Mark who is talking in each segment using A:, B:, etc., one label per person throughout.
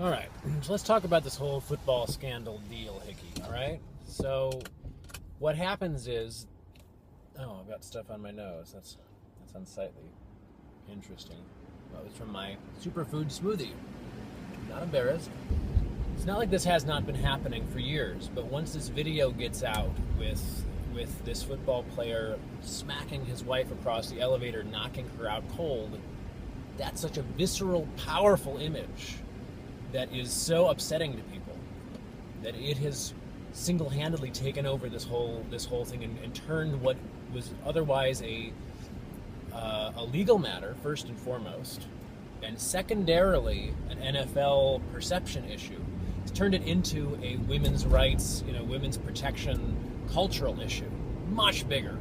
A: All right, so let's talk about this whole football scandal deal, Hickey. All right, so what happens is, oh, I've got stuff on my nose. That's unsightly. Interesting. Well, it's from my superfood smoothie. Not embarrassed. It's not like this has not been happening for years, but once this video gets out with this football player smacking his wife across the elevator, knocking her out cold, that's such a visceral, powerful image that is so upsetting to people that it has single-handedly taken over this whole thing and turned what was otherwise a legal matter, first and foremost, and secondarily an NFL perception issue. It's turned it into a women's rights, women's protection cultural issue, much bigger,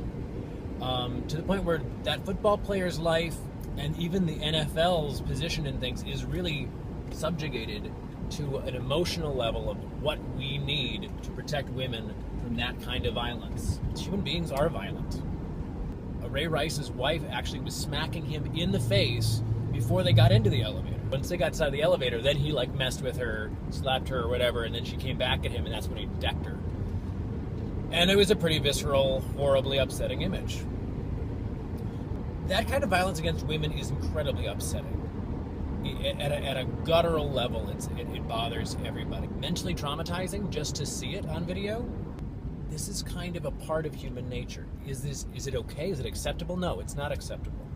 A: to the point where that football player's life and even the NFL's position in things is really subjugated to an emotional level of what we need to protect women from that kind of violence. Human beings are violent. Ray Rice's wife actually was smacking him in the face before they got into the elevator. Once they got inside the elevator, then he messed with her, slapped her or whatever, and then she came back at him, and that's when he decked her. And it was a pretty visceral, horribly upsetting image. That kind of violence against women is incredibly upsetting. At a guttural level, it bothers everybody. Mentally traumatizing just to see it on video. This is kind of a part of human nature. Is it okay? Is it acceptable? No, it's not acceptable.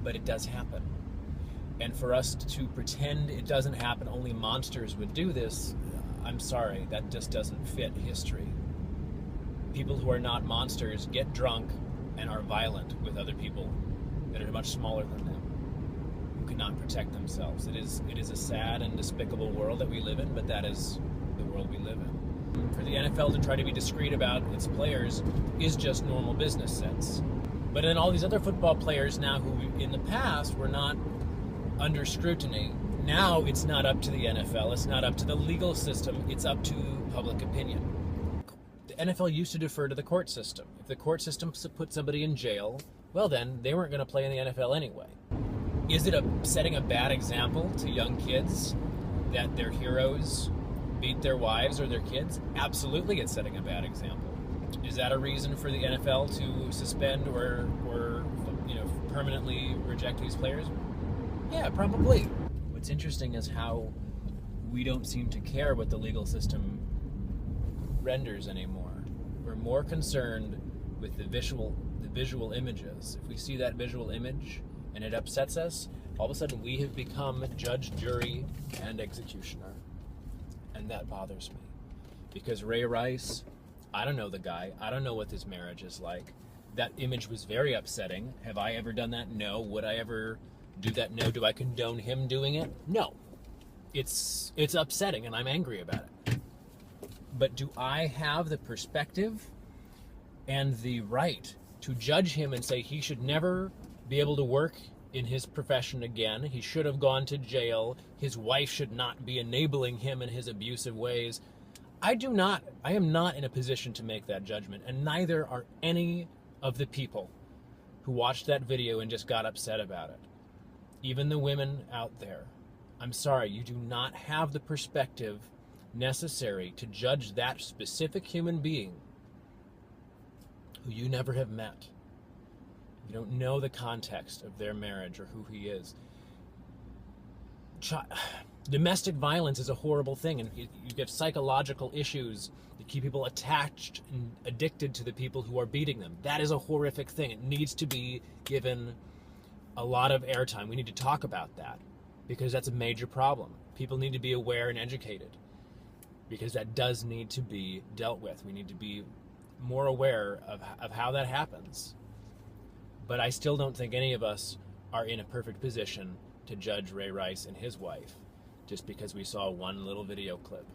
A: But it does happen. And for us to pretend it doesn't happen, only monsters would do this, I'm sorry, that just doesn't fit history. People who are not monsters get drunk and are violent with other people that are much smaller than them, who cannot protect themselves. It is a sad and despicable world that we live in, but that is the world we live in. For the NFL to try to be discreet about its players is just normal business sense. But then all these other football players now who in the past were not under scrutiny, now it's not up to the NFL, it's not up to the legal system, it's up to public opinion. The NFL used to defer to the court system. If the court system put somebody in jail, well then, they weren't going to play in the NFL anyway. Is it setting a bad example to young kids that their heroes beat their wives or their kids? Absolutely, it's setting a bad example. Is that a reason for the NFL to suspend or permanently reject these players? Yeah, probably. What's interesting is how we don't seem to care what the legal system renders anymore. We're more concerned with the visual images. If we see that visual image and it upsets us, all of a sudden we have become judge, jury, and executioner. And that bothers me. Because Ray Rice, I don't know the guy. I don't know what this marriage is like. That image was very upsetting. Have I ever done that? No. Would I ever do that? No. Do I condone him doing it? No. It's upsetting and I'm angry about it. But do I have the perspective and the right to judge him and say he should never be able to work in his profession again? He should have gone to jail. His wife should not be enabling him in his abusive ways. I am not in a position to make that judgment, and neither are any of the people who watched that video and just got upset about it. Even the women out there. I'm sorry, you do not have the perspective necessary to judge that specific human being who you never have met. You don't know the context of their marriage or who he is. Domestic violence is a horrible thing, and you get psychological issues that keep people attached and addicted to the people who are beating them. That is a horrific thing. It needs to be given a lot of airtime. We need to talk about that because that's a major problem. People need to be aware and educated because that does need to be dealt with. We need to be more aware of how that happens. But I still don't think any of us are in a perfect position to judge Ray Rice and his wife just because we saw one little video clip.